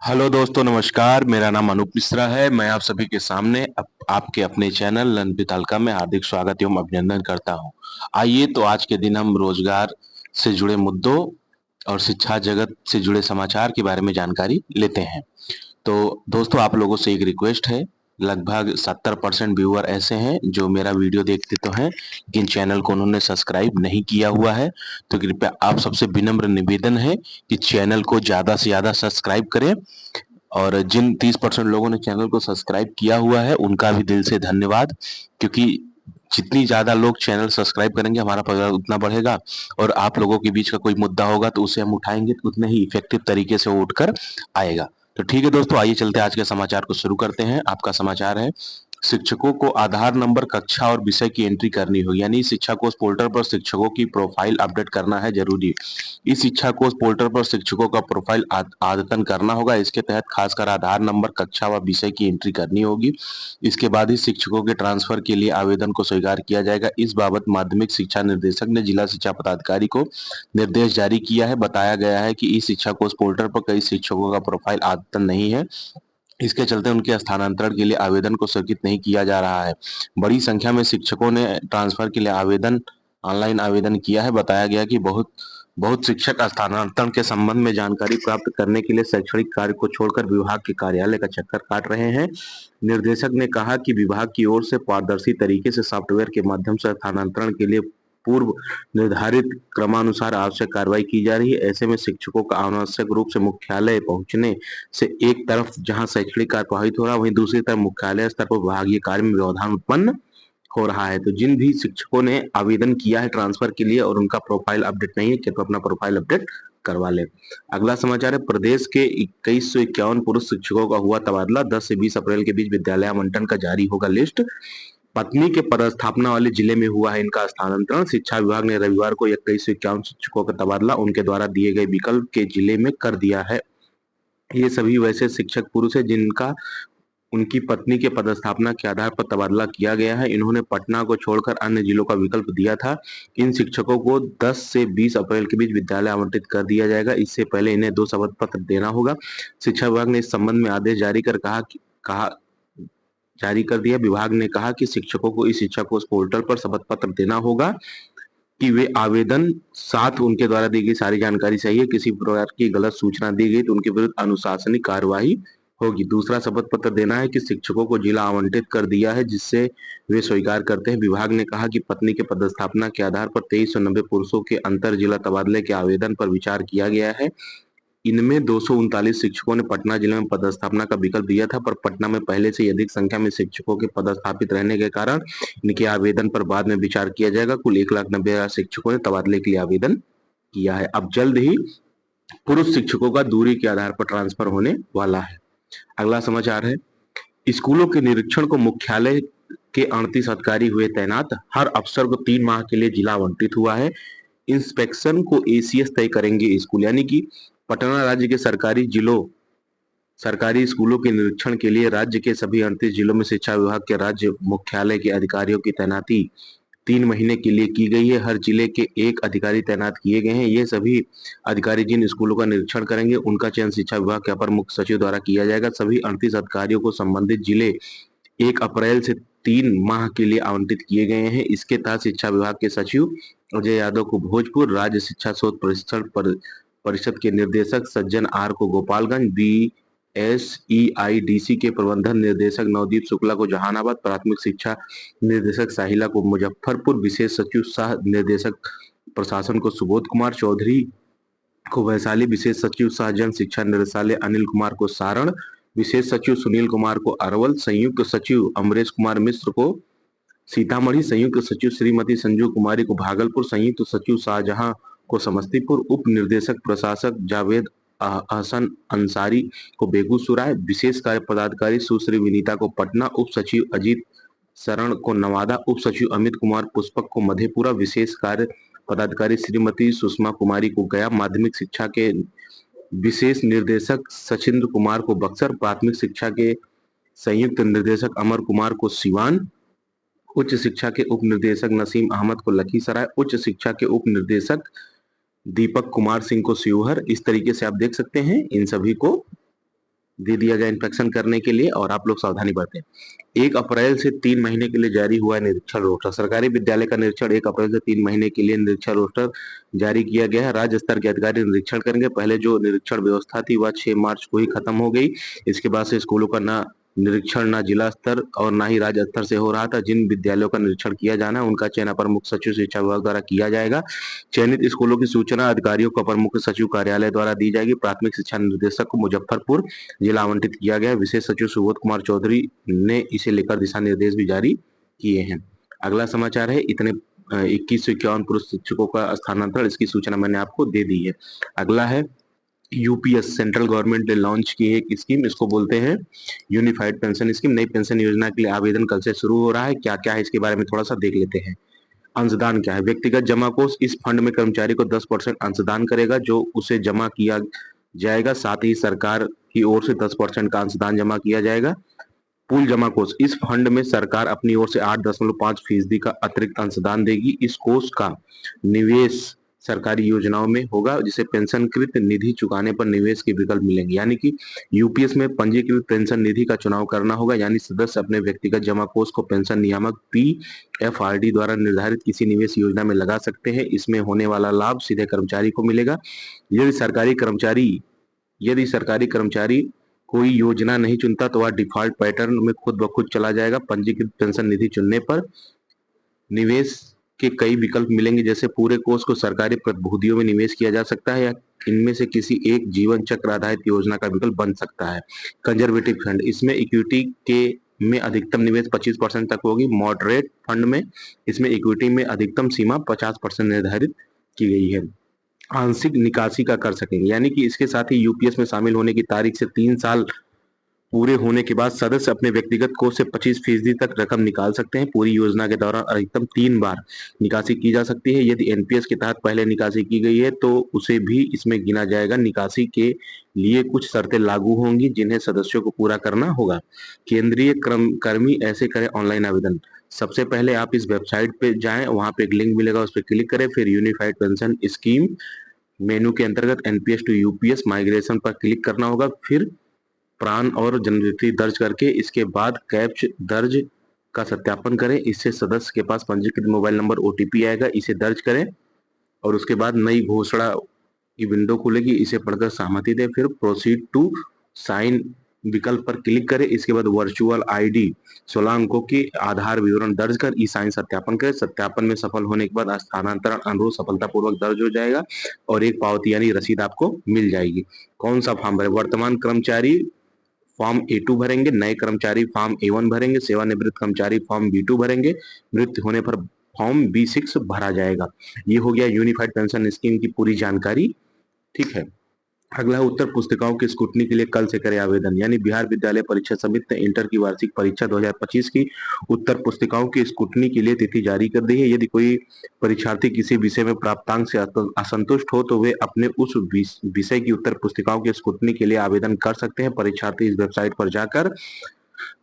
Hello दोस्तों, नमस्कार। मेरा नाम अनूप मिश्रा है। मैं आप सभी के सामने आपके अपने चैनल लर्न विद अलका में हार्दिक स्वागत एवं अभिनंदन करता हूं। आइए तो आज के दिन हम रोजगार से जुड़े मुद्दों और शिक्षा जगत से जुड़े समाचार के बारे में जानकारी लेते हैं। तो दोस्तों, आप लोगों से एक रिक्वेस्ट है। लगभग 70% व्यूअर ऐसे हैं जो मेरा वीडियो देखते तो हैं, लेकिन चैनल को उन्होंने सब्सक्राइब नहीं किया हुआ है। तो कृपया आप सबसे विनम्र निवेदन है कि चैनल को ज़्यादा से ज़्यादा सब्सक्राइब करें। और जिन 30% लोगों ने चैनल को सब्सक्राइब किया हुआ है उनका भी दिल से धन्यवाद, क्योंकि जितनी ज़्यादा लोग चैनल सब्सक्राइब करेंगे हमारा परिवार उतना बढ़ेगा। और आप लोगों के बीच का कोई मुद्दा होगा तो उसे हम उठाएंगे तो उतने ही इफेक्टिव तरीके से वो उठकर आएगा। तो ठीक है दोस्तों, आइए चलते आज के समाचार को शुरू करते हैं। आपका समाचार है, शिक्षकों को आधार नंबर, कक्षा और विषय की एंट्री करनी होगी। यानी शिक्षा कोष पोर्टल पर शिक्षकों की प्रोफाइल अपडेट करना है जरूरी। इस शिक्षा कोष पोर्टल पर शिक्षकों का प्रोफाइल आदतन करना होगा। इसके तहत खासकर आधार नंबर, कक्षा व विषय की एंट्री करनी होगी। इसके बाद ही शिक्षकों के ट्रांसफर के लिए आवेदन को स्वीकार किया जाएगा। इस बाबत माध्यमिक शिक्षा निर्देशक ने जिला शिक्षा पदाधिकारी को निर्देश जारी किया है। बताया गया है कि इस शिक्षा कोष पोर्टल पर कई शिक्षकों का प्रोफाइल आदतन नहीं है। इसके चलते उनके स्थानांतरण के लिए आवेदन को स्वीकृत नहीं किया जा रहा है। बड़ी संख्या में शिक्षकों ने ट्रांसफर के लिए ऑनलाइन आवेदन किया है। बताया गया कि बहुत बहुत शिक्षक स्थानांतरण के संबंध में जानकारी प्राप्त करने के लिए शैक्षणिक कार्य को छोड़कर विभाग के कार्यालय का चक्कर काट रहे हैं। निर्देशक ने कहा कि विभाग की ओर से पारदर्शी तरीके से सॉफ्टवेयर के माध्यम से स्थानांतरण के लिए पूर्व निर्धारित क्रमानुसार आवश्यक कार्रवाई की जा रही है। ऐसे में शिक्षकों का अनावश्यक रूप से मुख्यालय पहुंचने से एक तरफ जहां शैक्षणिक कार्य प्रभावित हो रहा है, वहीं दूसरी तरफ मुख्यालय स्तर पर विभागीय कार्य में व्यवधान उत्पन्न हो रहा है। तो जिन भी शिक्षकों ने आवेदन किया है ट्रांसफर के लिए और उनका प्रोफाइल अपडेट नहीं है, कृपया अपना प्रोफाइल अपडेट करवा ले। अगला समाचार है, प्रदेश के 2151 पुरुष शिक्षकों का हुआ तबादला। 10 से 20 अप्रैल के बीच विद्यालय आवंटन का जारी होगा लिस्ट। पत्नी के पदस्थापना वाले जिले में हुआ है इनका स्थानांतरण। शिक्षा विभाग ने रविवार को 2151 शिक्षकों का तबादला उनके द्वारा दिए गए विकल्प के जिले में कर दिया है। ये सभी वैसे शिक्षक पुरुष हैं जिनका उनकी पत्नी के पदस्थापना के आधार पर तबादला किया गया है। इन्होंने पटना को छोड़कर अन्य जिलों का विकल्प दिया था। इन शिक्षकों को 10 से 20 अप्रैल के बीच विद्यालय आवंटित कर दिया जाएगा। इससे पहले इन्हें 2 शपथ पत्र देना होगा। शिक्षा विभाग ने इस संबंध में आदेश कहा जारी कर दिया। विभाग ने कहा कि शिक्षकों को इस शिक्षा कोष पोर्टल पर शपथ पत्र देना होगा कि वे आवेदन साथ उनके द्वारा दी गई सारी जानकारी सही है। किसी प्रकार की गलत सूचना दी गई तो उनके विरुद्ध अनुशासनिक कार्यवाही होगी। दूसरा शपथ पत्र देना है कि शिक्षकों को जिला आवंटित कर दिया है जिससे वे स्वीकार करते हैं। विभाग ने कहा कि पत्नी के पदस्थापना के आधार पर 2390 पुरुषों के अंतर जिला तबादले के आवेदन पर विचार किया गया है। इनमें 239 शिक्षकों ने पटना जिले में पदस्थापना का विकल्प दिया था, पर पटना में पहले से अधिक संख्या में शिक्षकों के पदस्थापित रहने के कारण इनके आवेदन पर बाद में विचार किया जाएगा। कुल 1,90,000 शिक्षकों ने तबादले के लिए आवेदन किया है। अब जल्द ही पुरुष शिक्षकों का दूरी के आधार पर ट्रांसफर होने वाला है। अगला समाचार है, स्कूलों के निरीक्षण को मुख्यालय के 38 अधिकारी हुए तैनात। हर अफसर को 3 माह के लिए जिला आवंटित हुआ है। इंस्पेक्शन को एसीएस तय करेंगे स्कूल। यानी कि पटना राज्य के सरकारी स्कूलों के निरीक्षण के लिए राज्य के सभी 38 जिलों में शिक्षा विभाग के राज्य मुख्यालय के अधिकारियों की तैनाती 3 महीने के लिए की गई है। हर जिले के एक अधिकारी तैनात किए गए हैं। ये सभी अधिकारी जिन स्कूलों का निरीक्षण करेंगे उनका चयन शिक्षा विभाग के अपर मुख्य सचिव द्वारा किया जाएगा। सभी 38 अधिकारियों को संबंधित जिले 1 अप्रैल से 3 माह के लिए आवंटित किए गए हैं। इसके तहत शिक्षा विभाग के सचिव अजय यादव को भोजपुर, राज्य शिक्षा शोध परिषद के निर्देशक सज्जन आर को गोपालगंज, BSEIDC के प्रबंधन निर्देशक नवदीप शुक्ला को जहानाबाद, प्राथमिक शिक्षा निर्देशक साहिला को मुजफ्फरपुर, विशेष सचिव सह निर्देशक प्रशासन को सुबोध कुमार चौधरी को वैशाली, विशेष सचिव सह जन शिक्षा निदेशालय अनिल कुमार को सारण, विशेष सचिव सुनील कुमार को अरवल, संयुक्त सचिव अमरेश कुमार मिश्र को सीतामढ़ी, संयुक्त सचिव श्रीमती संजू कुमारी को भागलपुर, संयुक्त सचिव शाहजहां को समस्तीपुर, उप निर्देशक प्रशासक जावेद अहसन अंसारी को बेगूसराय, विशेष कार्य पदाधिकारी सुश्री विनीता को पटना, उप सचिव अजीत शरण को नवादा, उप सचिव अमित कुमार पुष्पक को मधेपुरा, विशेष कार्य पदाधिकारी श्रीमती सुषमा कुमारी को गया, माध्यमिक शिक्षा के विशेष निर्देशक सचिंद्र कुमार को बक्सर, प्राथमिक शिक्षा के संयुक्त निर्देशक अमर कुमार को सिवान, उच्च शिक्षा के उप निर्देशक नसीम अहमद को लखीसराय, उच्च शिक्षा के उप निर्देशक दीपक कुमार सिंह को शिवहर। इस तरीके से आप देख सकते हैं इन सभी को दे दिया गया इंस्पेक्शन करने के लिए, और आप लोग सावधानी बरतें। 1 अप्रैल से 3 महीने के लिए जारी हुआ है निरीक्षण रोस्टर। सरकारी विद्यालय का निरीक्षण 1 अप्रैल से 3 महीने के लिए निरीक्षण रोस्टर जारी किया गया है। राज्य स्तर के अधिकारी निरीक्षण करेंगे। पहले जो निरीक्षण व्यवस्था थी वह 6 मार्च को ही खत्म हो गई। इसके बाद से स्कूलों का ना निरीक्षण ना जिला स्तर और ना ही राज्य स्तर से हो रहा था। जिन विद्यालयों का निरीक्षण किया जाना है उनका चयन अपर मुख्य सचिव शिक्षा विभाग द्वारा किया जाएगा। चयनित स्कूलों की सूचना अधिकारियों को अपर मुख्य सचिव कार्यालय द्वारा दी जाएगी। प्राथमिक शिक्षा निदेशक को मुजफ्फरपुर जिला आवंटित किया गया है। विशेष सचिव सुबोध कुमार चौधरी ने इसे लेकर दिशा निर्देश भी जारी किए हैं। अगला समाचार है, इतने 2151 पुरुष शिक्षकों का स्थानांतरण, इसकी सूचना मैंने आपको दे दी है। अगला है यूपीएस, सेंट्रल गवर्नमेंट ने लॉन्च की एक स्कीम, इसको बोलते हैं यूनिफाइड पेंशन स्कीम। नई पेंशन योजना के लिए आवेदन कल से शुरू हो रहा है। क्या क्या है इसके बारे में थोड़ा सा देख लेते हैं। अंशदान क्या है? व्यक्तिगत जमा कोष इस फंड में कर्मचारी को 10% अंशदान करेगा जो उसे जमा किया जाएगा। साथ ही सरकार की ओर से 10% का अंशदान जमा किया जाएगा। पूल जमा कोष, इस फंड में सरकार अपनी ओर से 8.5% का अतिरिक्त अंशदान देगी। इस कोष का निवेश सरकारी योजनाओं में होगा, जिसे पेंशनकृत निधि चुकाने पर निवेश के विकल्प मिलेंगे। यानी कि यूपीएस में पंजीकृत पेंशन निधि का चुनाव करना होगा। यानी सदस्य अपने व्यक्तिगत जमा कोष को पेंशन नियामक पीएफआरडी द्वारा निर्धारित किसी निवेश योजना में लगा सकते हैं। इसमें होने वाला लाभ सीधे कर्मचारी को मिलेगा। यदि सरकारी कर्मचारी कोई योजना नहीं चुनता तो वह डिफॉल्ट पैटर्न में खुद ब खुद चला जाएगा। पंजीकृत पेंशन निधि चुनने पर निवेश के कई विकल्प मिलेंगे, जैसे पूरे कोष को सरकारी प्रतिभूतियों में निवेश किया जा सकता है या इनमें से किसी एक जीवन चक्र आधारित योजना का विकल्प बन सकता है। कंजर्वेटिव फंड, इसमें इक्विटी के में अधिकतम निवेश 25% तक होगी। मॉडरेट फंड में इसमें इक्विटी में अधिकतम सीमा 50% निर्धारित की गई है। आंशिक निकासी का कर सकेंगे, यानी कि इसके साथ ही यूपीएस में शामिल होने की तारीख से 3 साल पूरे होने के बाद सदस्य अपने व्यक्तिगत कोष से 25% तक रकम निकाल सकते हैं। पूरी योजना के दौरान अधिकतम 3 बार निकासी की जा सकती है। यदि एनपीएस के तहत पहले निकासी की गई है तो उसे भी इसमें गिना जाएगा। निकासी के लिए कुछ शर्तें लागू होंगी जिन्हें सदस्यों को पूरा करना होगा। केंद्रीय कर्मी ऐसे करें ऑनलाइन आवेदन। सबसे पहले आप इस वेबसाइट पे जाएं, वहां पे एक लिंक मिलेगा, उस पर क्लिक करें, फिर यूनिफाइड पेंशन स्कीम मेनू के अंतर्गत एनपीएस टू यूपीएस माइग्रेशन पर क्लिक करना होगा। फिर प्रान और जन्मतिथि दर्ज करके इसके बाद कैप्च दर्ज का सत्यापन करें। इससे सदस्य के पास पंजीकृत मोबाइल नंबर ओटीपी आएगा, इसे दर्ज करें और उसके बाद नई घोषणा की विंडो खुलेगी, इसे पढ़कर सहमति दें। फिर प्रोसीड टू साइन विकल्प पर क्लिक करें। इसके बाद वर्चुअल आईडी 16 अंकों की आधार विवरण दर्ज कर ई साइन सत्यापन करें। सत्यापन में सफल होने के बाद स्थानांतरण अनुरोध सफलतापूर्वक दर्ज हो जाएगा और एक पावती यानी रसीद आपको मिल जाएगी। कौन सा फॉर्म भरे? वर्तमान कर्मचारी फॉर्म A2 भरेंगे, नए कर्मचारी फॉर्म A1 भरेंगे, सेवानिवृत्त कर्मचारी फॉर्म B2 भरेंगे, मृत्यु होने पर फॉर्म B6 भरा जाएगा। ये हो गया यूनिफाइड पेंशन स्कीम की पूरी जानकारी। ठीक है, अगला है उत्तर पुस्तिकाओं की स्क्रूटनी के लिए कल से करें आवेदन। यानी बिहार विद्यालय परीक्षा समिति ने इंटर की वार्षिक परीक्षा 2025 की उत्तर पुस्तिकाओं की स्क्रूटनी के लिए तिथि जारी कर दी है। यदि कोई परीक्षार्थी किसी विषय में प्राप्तांक से असंतुष्ट हो तो वे अपने उस विषय की उत्तर पुस्तिकाओं की स्क्रूटनी के लिए आवेदन कर सकते हैं। परीक्षार्थी इस वेबसाइट पर जाकर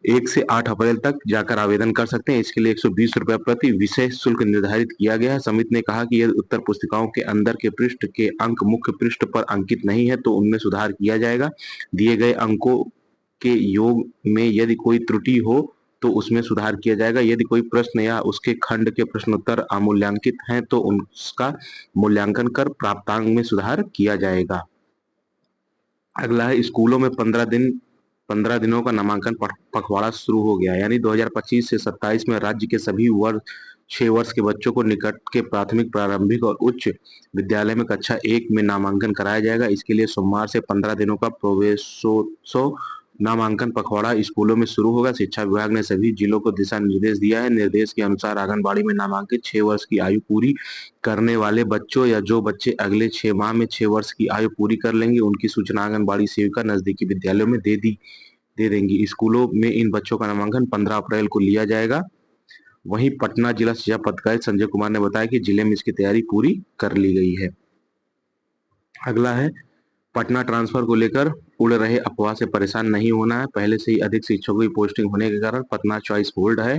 1 से 8 अप्रैल तक जाकर आवेदन कर सकते हैं। इसके लिए 120 रुपये प्रति विषय शुल्क निर्धारित किया गया है। समिति ने कहा कि यदि उत्तर पुस्तिकाओं के अंदर के पृष्ठ के अंक मुख्य पृष्ठ पर अंकित नहीं है तो उनमें सुधार किया जाएगा। दिए गए अंकों के योग में यदि कोई त्रुटि हो तो उसमें सुधार किया जाएगा। यदि कोई प्रश्न या उसके खंड के प्रश्नोत्तर अमूल्यांकित हैं तो उसका मूल्यांकन कर प्राप्तांक में सुधार किया जाएगा। अगला है स्कूलों में 15 दिनों का नामांकन पखवाड़ा शुरू हो गया। यानी 2025 से 27 में राज्य के सभी 6 वर्ष के बच्चों को निकट के प्राथमिक, प्रारंभिक और उच्च विद्यालय में कक्षा 1 में नामांकन कराया जाएगा। इसके लिए सोमवार से 15 दिनों का प्रवेशोत्सव नामांकन पखवाड़ा स्कूलों में शुरू होगा। शिक्षा विभाग ने सभी जिलों को दिशा निर्देश दिया है। निर्देश के अनुसार आंगनबाड़ी में नामांकित 6 वर्ष की आयु पूरी करने वाले बच्चों या जो बच्चे अगले 6 माह में 6 वर्ष की आयु पूरी कर लेंगे उनकी सूचना आंगनबाड़ी सेविका नजदीकी विद्यालयों में दे देंगी। स्कूलों में इन बच्चों का नामांकन 15 अप्रैल को लिया जाएगा। वहीं पटना जिला शिक्षा पदाधिकारी संजय कुमार ने बताया कि जिले में इसकी तैयारी पूरी कर ली गई है। अगला है पटना ट्रांसफर को लेकर उड़ रहे अफवाह से परेशान नहीं होना है। पहले से ही अधिक शिक्षकों की पोस्टिंग होने के कारण पटना चॉइस होल्ड है।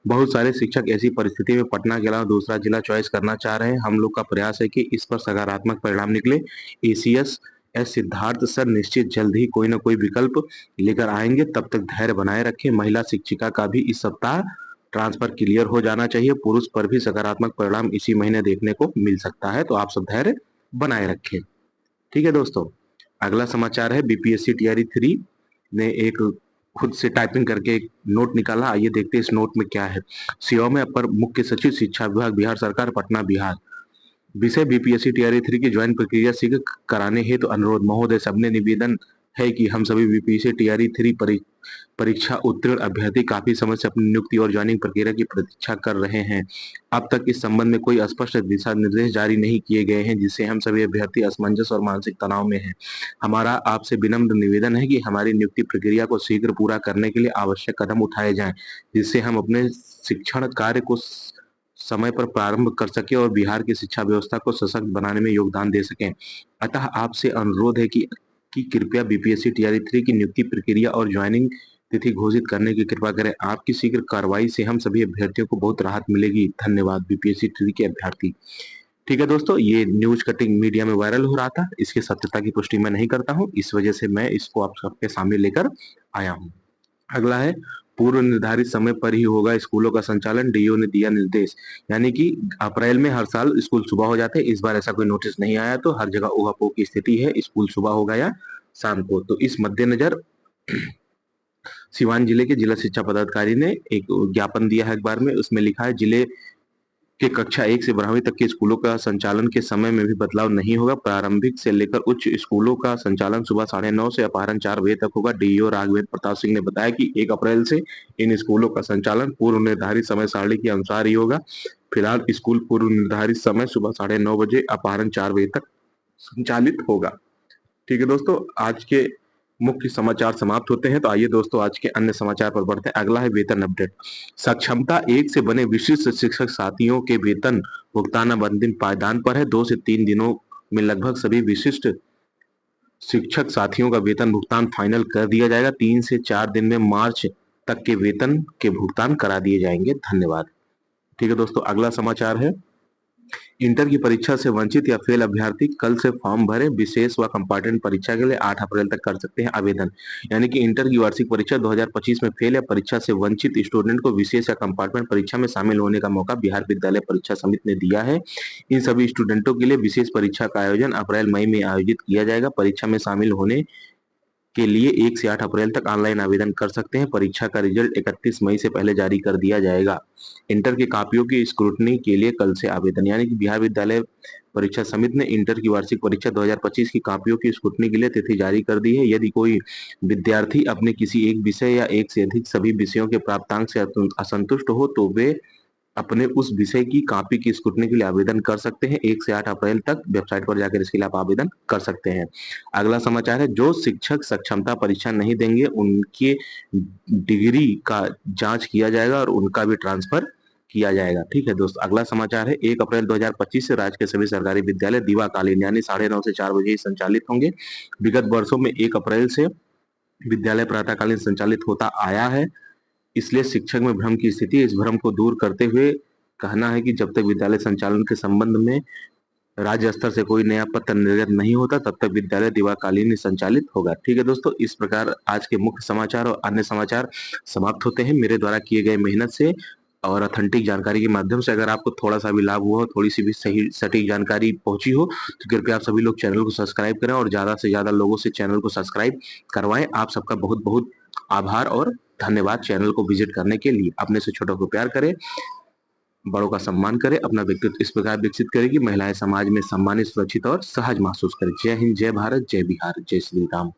बहुत सारे शिक्षक ऐसी परिस्थिति में पटना के अलावा दूसरा जिला चॉइस करना चाह रहे हैं। हम लोग का प्रयास है कि इस पर सकारात्मक परिणाम निकले। एसीएस एस सिद्धार्थ सर निश्चित जल्द ही कोई ना कोई विकल्प लेकर आएंगे, तब तक धैर्य बनाए रखें। महिला शिक्षिका का भी इस सप्ताह ट्रांसफर क्लियर हो जाना चाहिए। पुरुष पर भी सकारात्मक परिणाम इसी महीने देखने को मिल सकता है, तो आप सब धैर्य बनाए रखें। ठीक है दोस्तों, अगला समाचार है बीपीएससी टीआरई 3 ने एक खुद से टाइपिंग करके एक नोट निकाला। आइए देखते हैं इस नोट में क्या है। सीओ में अपर मुख्य सचिव शिक्षा विभाग बिहार सरकार पटना बिहार। विषय बीपीएससी टीआरई 3 की ज्वाइन प्रक्रिया शीघ्र कराने हेतु अनुरोध। महोदय, सबने निवेदन है कि हम सभी बीपीएससी टीआरई 3 परीक्षा उत्तीर्ण अभ्यर्थी काफी समय से अपनी नियुक्ति और ज्वाइनिंग प्रक्रिया की प्रतीक्षा कर रहे हैं। अब तक इस संबंध में कोई स्पष्ट दिशा निर्देश जारी नहीं किए गए हैं, जिससे हम सभी अभ्यर्थी असमंजस और मानसिक तनाव में हैं। हमारा आपसे विनम्र निवेदन है कि हमारी नियुक्ति प्रक्रिया को शीघ्र पूरा करने के लिए आवश्यक कदम उठाए जाएं, जिससे हम अपने शिक्षण कार्य को समय पर प्रारंभ कर सके और बिहार की शिक्षा व्यवस्था को सशक्त बनाने में योगदान दे सकें। अतः आपसे अनुरोध है कि कृपया बीपीएससी टीआरई 3 की नियुक्ति प्रक्रिया और ज्वाइनिंग तिथि घोषित करने की कृपा करें। आपकी शीघ्र कार्रवाई से हम सभी अभ्यर्थियों को बहुत राहत मिलेगी। धन्यवाद, बीपीएससी 3 के अभ्यर्थी। ठीक है दोस्तों, ये न्यूज कटिंग मीडिया में वायरल हो रहा था, इसकी सत्यता की पुष्टि मैं नहीं करता हूं, इस वजह से मैं इसको आप सबके सामने लेकर आया हूं। अगला है पूर्व निर्धारित समय पर ही होगा स्कूलों का संचालन, डीओ ने दिया निर्देश। यानी कि अप्रैल में हर साल स्कूल सुबह हो जाते हैं, इस बार ऐसा कोई नोटिस नहीं आया, तो हर जगह ऊहापोह की स्थिति है, स्कूल सुबह होगा या शाम को। तो इस मद्देनजर सिवान जिले के जिला शिक्षा पदाधिकारी ने एक ज्ञापन दिया है अखबार में। उसमें लिखा है जिले के कक्षा 1 से 12वीं तक के स्कूलों का संचालन के समय में भी बदलाव नहीं होगा। प्रारंभिक से लेकर उच्च स्कूलों का संचालन सुबह 9:30 से अपराह्न 4 बजे तक होगा। डीईओ राघवेंद्र प्रताप सिंह ने बताया कि 1 अप्रैल से इन स्कूलों का संचालन पूर्व निर्धारित समय सारणी के अनुसार ही होगा। फिलहाल स्कूल पूर्व निर्धारित समय सुबह 9:30 बजे अपराह्न 4 बजे तक संचालित होगा। ठीक है दोस्तों, आज के मुख्य समाचार समाप्त होते हैं। तो आइए दोस्तों आज के अन्य समाचार पर बढ़ते हैं। अगला है वेतन अपडेट। सक्षमता 1 से बने विशिष्ट शिक्षक साथियों के वेतन भुगतान अब अंतिम पायदान पर है। 2 से 3 दिनों में लगभग सभी विशिष्ट शिक्षक साथियों का वेतन भुगतान फाइनल कर दिया जाएगा। 3 से 4 दिन में मार्च तक के वेतन के भुगतान करा दिए जाएंगे। धन्यवाद। ठीक है दोस्तों, अगला समाचार है इंटर की परीक्षा से वंचित या फेल अभ्यर्थी कल से फॉर्म भरे। विशेष व कंपार्टमेंट परीक्षा के लिए 8 अप्रैल तक कर सकते हैं आवेदन। यानी कि इंटर की वार्षिक परीक्षा 2025 में फेल या परीक्षा से वंचित स्टूडेंट को विशेष या कंपार्टमेंट परीक्षा में शामिल होने का मौका बिहार विद्यालय परीक्षा समिति ने दिया है। इन सभी स्टूडेंटों के लिए विशेष परीक्षा का आयोजन अप्रैल मई में आयोजित किया जाएगा। परीक्षा में शामिल होने के लिए 1 से 8 अप्रैल तक ऑनलाइन आवेदन कर सकते हैं। परीक्षा का रिजल्ट 31 मई से पहले जारी कर दिया जाएगा। इंटर की कॉपियों की स्क्रूटनी के लिए कल से आवेदन। यानी कि बिहार विद्यालय परीक्षा समिति ने इंटर की वार्षिक परीक्षा 2025 की कॉपियों की स्क्रूटनी के लिए तिथि जारी कर दी है। यदि कोई विद्यार्थी अपने किसी एक विषय या एक से अधिक सभी विषयों के प्राप्तांक से असंतुष्ट हो तो वे अपने उस विषय की कॉपी की स्क्रूटनी के लिए आवेदन कर सकते हैं। 1 से 8 अप्रैल तक वेबसाइट पर जाकर इसके लिए आप आवेदन कर सकते हैं। अगला समाचार है जो शिक्षक सक्षमता परीक्षा नहीं देंगे उनके डिग्री का जांच किया जाएगा और उनका भी ट्रांसफर किया जाएगा। ठीक है दोस्त, अगला समाचार है 1 अप्रैल 2025 से राज्य के सभी सरकारी विद्यालय दिवाकालीन यानी 9:30 से 4 बजे ही संचालित होंगे। विगत वर्षों में 1 अप्रैल से विद्यालय प्रातःकालीन संचालित होता आया है, इसलिए शिक्षक में भ्रम की स्थिति है। इस भ्रम को दूर करते हुए कहना है कि जब तक विद्यालय संचालन के संबंध में राज्य स्तर से कोई नया पत्र निर्गत नहीं होता तब तक विद्यालय दिवाकालीन ही संचालित होगा। ठीक है दोस्तों, इस प्रकार आज के मुख्य समाचार और अन्य समाचार समाप्त होते हैं मेरे द्वारा किए गए मेहनत से और ऑथेंटिक जानकारी के माध्यम से। अगर आपको थोड़ा सा भी लाभ हुआ हो, थोड़ी सी भी सही सटीक जानकारी पहुंची हो, तो कृपया आप सभी लोग चैनल को सब्सक्राइब करें और ज्यादा से ज्यादा लोगों से चैनल को सब्सक्राइब करवाएं। आप सबका बहुत बहुत आभार और धन्यवाद चैनल को विजिट करने के लिए। अपने से छोटों को प्यार करें, बड़ों का सम्मान करें, अपना व्यक्तित्व इस प्रकार विकसित करें कि महिलाएं समाज में सम्मानित, सुरक्षित और सहज महसूस करें। जय हिंद, जय भारत, जय बिहार, जय श्री राम।